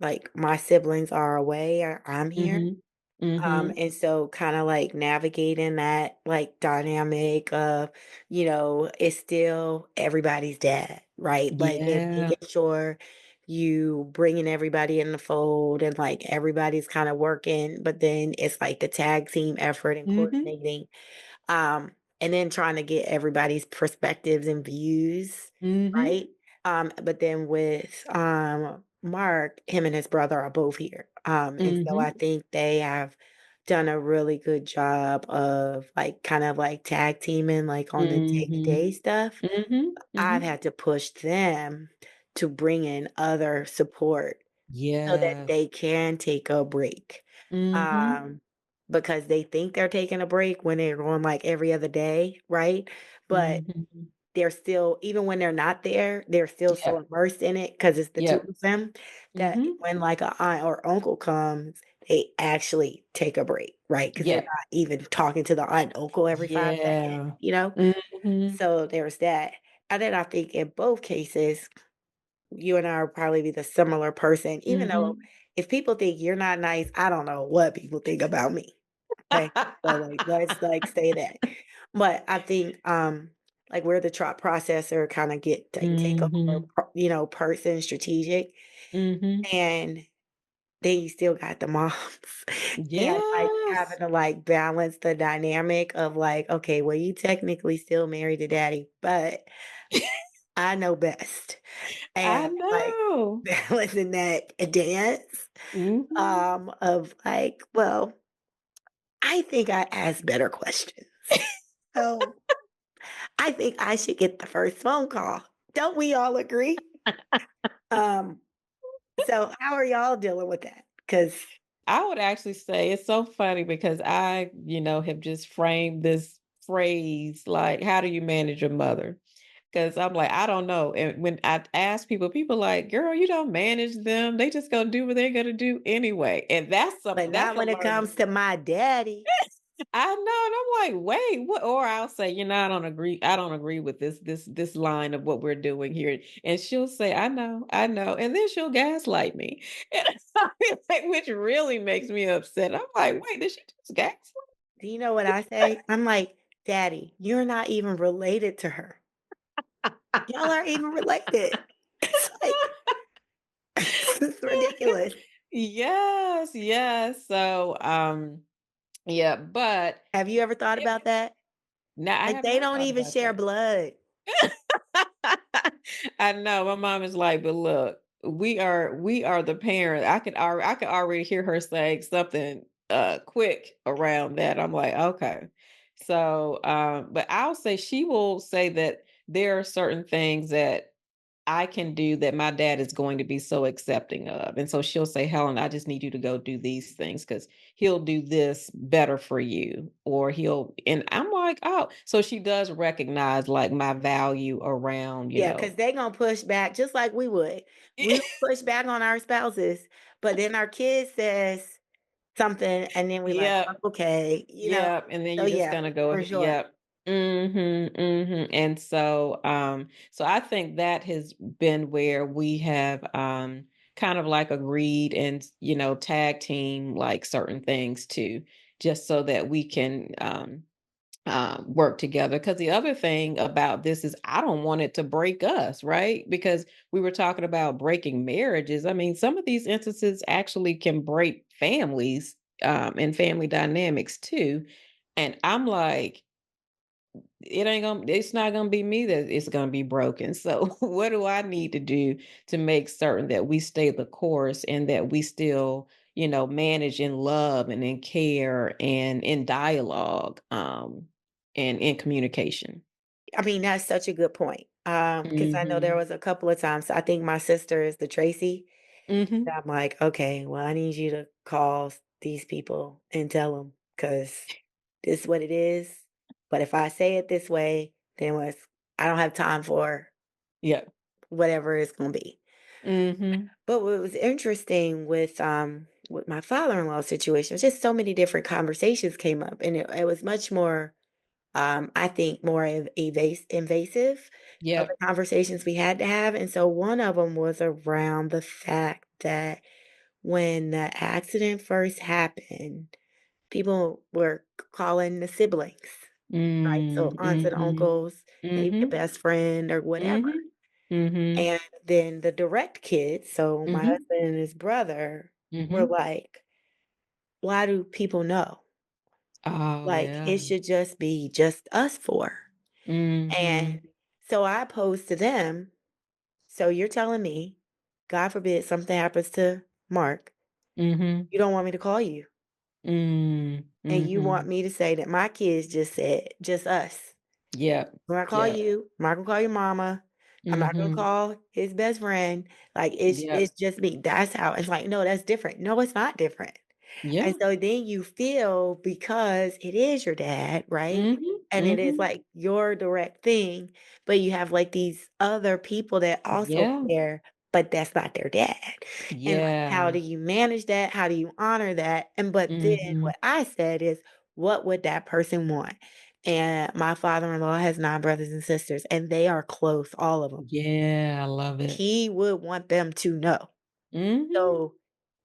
like, my siblings are away, I'm here. Mhm. Mhm. And so kind of like navigating that like dynamic of, it's still everybody's dad, right? Like and Yeah. making sure you bringing everybody in the fold and like everybody's kind of working, but then it's like the tag team effort and Mhm. coordinating. Um, and then trying to get everybody's perspectives and views, Mhm. right? But then with Mark, him and his brother are both here. And so I Mhm. think they have done a really good job of like kind of like tag teaming like on the day-to-day Mhm. stuff. Mhm. I've Mhm. had to push them to bring in other support so that Yes. they can take a break. Mhm. Um, because they think they're taking a break when they're going, like, every other day, right? But Mhm. they're still even when they're not there, they're still Yeah. so immersed in it because it's the 2 Yep. of them that Mhm. when, like, a aunt or uncle comes, they actually take a break, right? Because 'Cause they're Yep. not even talking to the aunt and uncle every 5 seconds, Yeah. you know? Mhm. So there's that. And then I think in both cases you and I will probably be the similar person, even though Mhm. if people think you're not nice, I don't know what people think about me. Okay. So like let's like say that. But I think like we're the trot processor kind of get take over Mhm. person strategic Mhm. and then you still got the moms and like having Yes. to like balance the dynamic of like, okay, well you technically still married to daddy, but I know best. I And, like, know. balancing that dance, Mhm. of, like, well, I think I ask better questions. So, I think I should get the first phone call. Don't we all agree? Um, so how are y'all dealing with that? Because I would actually say it's so funny because I, have just framed this phrase like, how do you manage your mother? Because I'm like, I don't know. And when I ask people, people like, girl, you don't manage them. They just gonna do what they're gonna do anyway. And that's but something that's not a when it learning. comes to my daddy. I know. And I'm like, wait, what? Or I'll say, I don't agree. I don't agree with this line of what we're doing here. And she'll say, I know. And then she'll gaslight me. And like, which really makes me upset. I'm like, wait, did she just gaslight? Do you know what I say? I'm like, "Daddy, you're not even related to her. Y'all aren't even related." It's like, it's ridiculous. Yes, yes. So yeah, but Have you ever thought it, about that? now I Like, have they not don't thought even about share that. blood. I know my mom is like, but look, we are the parent. I could already hear her saying something quick around that. I'm like, okay. So but I'll say she will say that there are certain things that I can do that my dad is going to be so accepting of. And so she'll say, Helen, I just need you to go do these things because he'll do this better for you. Or and I'm like, oh, so she does recognize like my value around, Yeah, because they gonna push back just like we would. We would push back on our spouses, but then our kid says something, and then we like, yeah, "Okay," yep, and then So, you're just yeah, gonna go for ahead, sure. yep. Mhm, mhm, and so I think that has been where we have, kind of, like, agreed and, tag team, like, certain things too, just so that we can, work together. Because the other thing about this is I don't want it to break us, right? Because we were talking about breaking marriages. I mean, some of these instances actually can break families, and family dynamics too. And I'm like, it's not gonna be me that it's gonna be broken. So what do I need to do to make certain that we stay the course and that we still, manage in love and in care and in dialogue, and in communication? I mean, that's such a good point, because I know there Mhm. was a couple of times I think my sister is the Tracy, Mhm. that I'm like, "Okay, well, I need you to call these people and tell them because this is what it is. But if I say it this way, then I don't have time for Yeah. whatever it's gonna be. Mhm. But what was interesting with my father-in-law situation was just so many different conversations came up, and it was much more I think more invasive of Yep. the conversations we had to have. And so one of them was around the fact that when the accident first happened, people were calling the siblings, right? So Mm, aunts and mhm. uncles, maybe your Mhm. best friend or whatever. Mhm. Mhm. And then the direct kids, so my Mhm. husband and his brother, were Mhm. like, why do people know? Oh, Like, yeah. it should just be just us four. And Mhm. so I posed to them, so you're telling me, God forbid something happens to Mark, Mhm. you don't want me to call you, Mm. and you want Mhm. me to say that my kids just said, just us. Yep. When I call Yep. you, I'm not gonna call your mama. I'm not gonna Mhm. call his best friend. Like it's Yep. just me. That's how it's like, no, that's different. No, it's not different. And Yeah. so then you feel because it is your dad, right? Mhm. And it is Mhm. like your direct thing, but you have like these other people that also Yeah. care, but that's not their dad. And like, how Yeah. do you manage that? How do you honor that? And but then Mhm. what I said is, what would that person want? And my father-in-law has 9 brothers and sisters, and they are close, all of them. Yeah, I love it. He would want them to know. Mhm. So,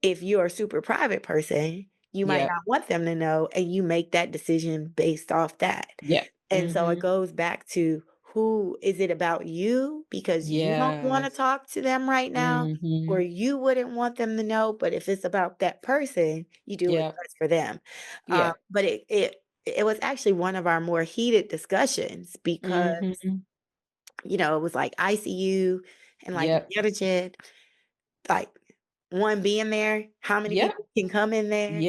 if you're a super private person, you might Yep. not want them to know, and you make that decision based off that. Yep. And so it Mhm. goes back to who is it about you because you don't wanna Yes. talk to them right now, or Mhm. you wouldn't want them to know, but if it's about that person, you do what's Yep. best for them. Yep. But it was actually one of our more heated discussions because, Mhm. it was like ICU and, like, Yep. the other kid, like, one being there, how many Yep. people can come in there?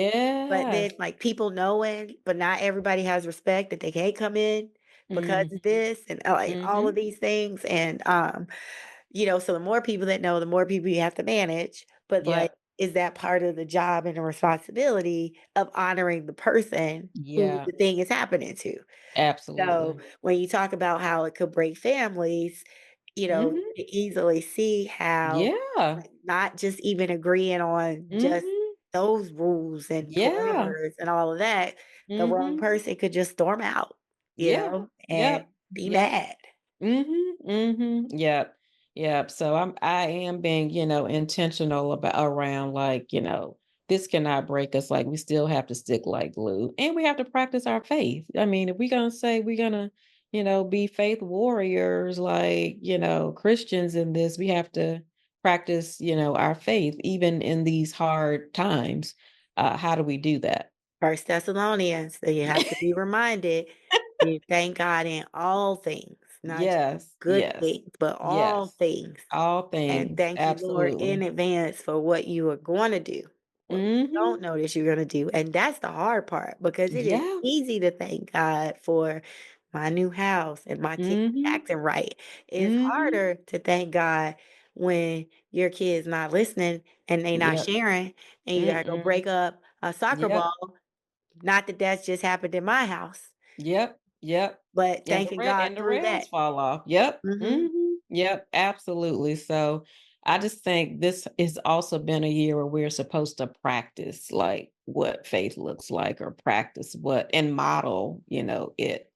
But then, Yes. like, people knowing, but not everybody has respect that they can't come in because of Mhm. this and, like, all of Mhm. these things, and, so the more people that know, the more people you have to manage, but, like, Yep. is that part of the job and the responsibility of honoring the person who Yeah. the thing is happening to? So, Absolutely. when you talk about how it could break families, Mhm. you easily see how, Yeah. like, not just even agreeing on just Mhm. those rules and Yeah. parameters and all of that, the wrong Mhm. person could just storm out, Yeah. and Yep. be Yep. mad. Mhm, mhm. Yep. Yep. So I am being, intentional about around like, this cannot break us. Like we still have to stick like glue. And we have to practice our faith. I mean, if we're gonna say we're gonna, be faith warriors, like, Christians in this, we have to practice, our faith, even in these hard times. How do we do that? First Thessalonians, so you have to be reminded, you thank God in all things, not just Yes, good yes, things, but all yes. things. All And things. thank you, Lord, in Absolutely. advance for what you are gonna do, what you Mhm. don't know that you're gonna do, and that's the hard part because it is Yeah. easy to thank God for my new house and my kids Mhm. acting right. It's Mhm. harder to thank God when your kid's not listening and they not Yep. sharing, and you gotta go Mm-mm. break up a soccer Yep. ball. Not that that's just happened in my house, Yep. Yep. but And the thanking red God and the through rails that. fall off. Yep. Mhm. Mhm. Yep. Absolutely. So I just think this has also been a year where we're supposed to practice like what faith looks like or practice what and model, it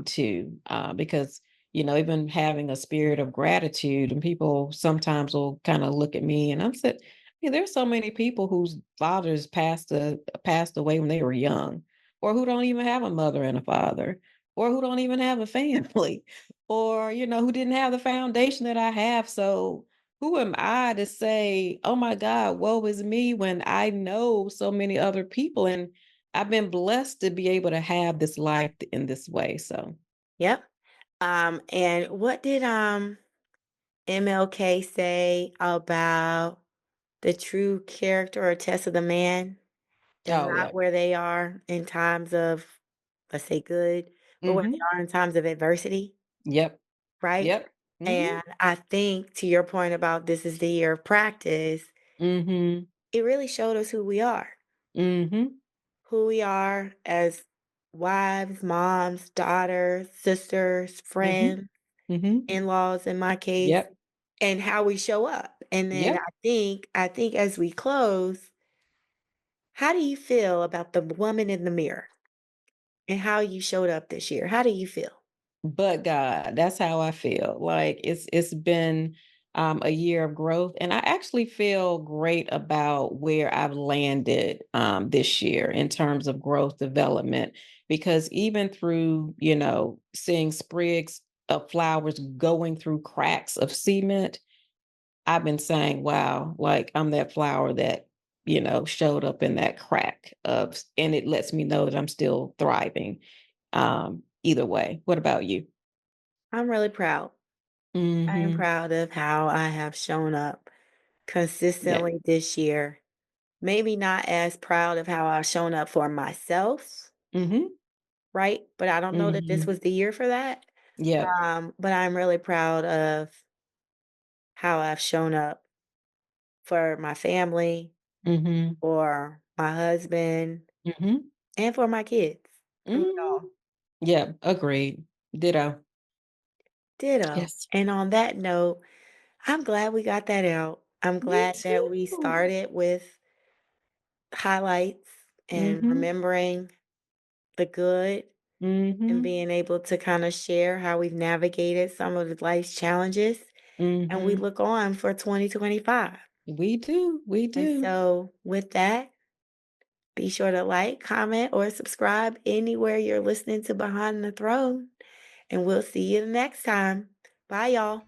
too. Because, even having a spirit of gratitude and people sometimes will kind of look at me and I'm said, there's so many people whose fathers passed away when they were young, or who don't even have a mother and a father, or who don't even have a family, or, who didn't have the foundation that I have. So who am I to say, oh my God, woe is me when I know so many other people and I've been blessed to be able to have this life in this way. So, Yep. And what did MLK say about the true character or test of the man is oh, yeah. not where they are in times of, let's say, good, but where they Hmm. are in times of adversity, Yep. right? Yep. Hmm. And I think to your point about this is the year of practice, Hmm. it really showed us who we are Hmm. as wives, moms, daughters, sisters, Mhm. friends, Mhm. in-laws in my case, Yep. and how we show up. And then Yep. I think as we close, how do you feel about the woman in the mirror and how you showed up this year? How do you feel? But God, that's how I feel. Like it's been a year of growth, and I actually feel great about where I've landed this year in terms of growth development. Because even through seeing sprigs of flowers going through cracks of cement, I've been saying, "Wow, like I'm that flower that." Showed up in that crack and it lets me know that I'm still thriving. Either way. What about you? I'm really proud. I am Mhm. proud of how I have shown up Yeah. consistently this year. Maybe not as proud of how I've shown up for myself, Mhm. right? But I don't know that this Mhm. was the year for that. Yep. But I'm really proud of how I've shown up for my family, Mhm. for my husband, Mhm. and for my kids, through it Mm. all. Yeah, agreed. Ditto. Ditto. Yes. And on that note, I'm glad we got that out. I'm Me glad that we too. started with highlights and Mhm. remembering the good and Mhm. being able to kind of share how we've navigated some of the life's challenges. And we Mhm. look on for 2025. We do. We And do. so, with that, be sure to like, comment, or subscribe anywhere you're listening to Behind the Throne. And we'll see you the next time. Bye, y'all.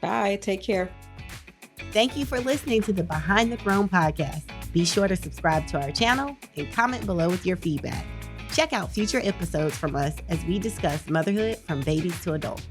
Bye. Take care. Thank you for listening to the Behind the Throne podcast. Be sure to subscribe to our channel and comment below with your feedback. Check out future episodes from us as we discuss motherhood from babies to adults.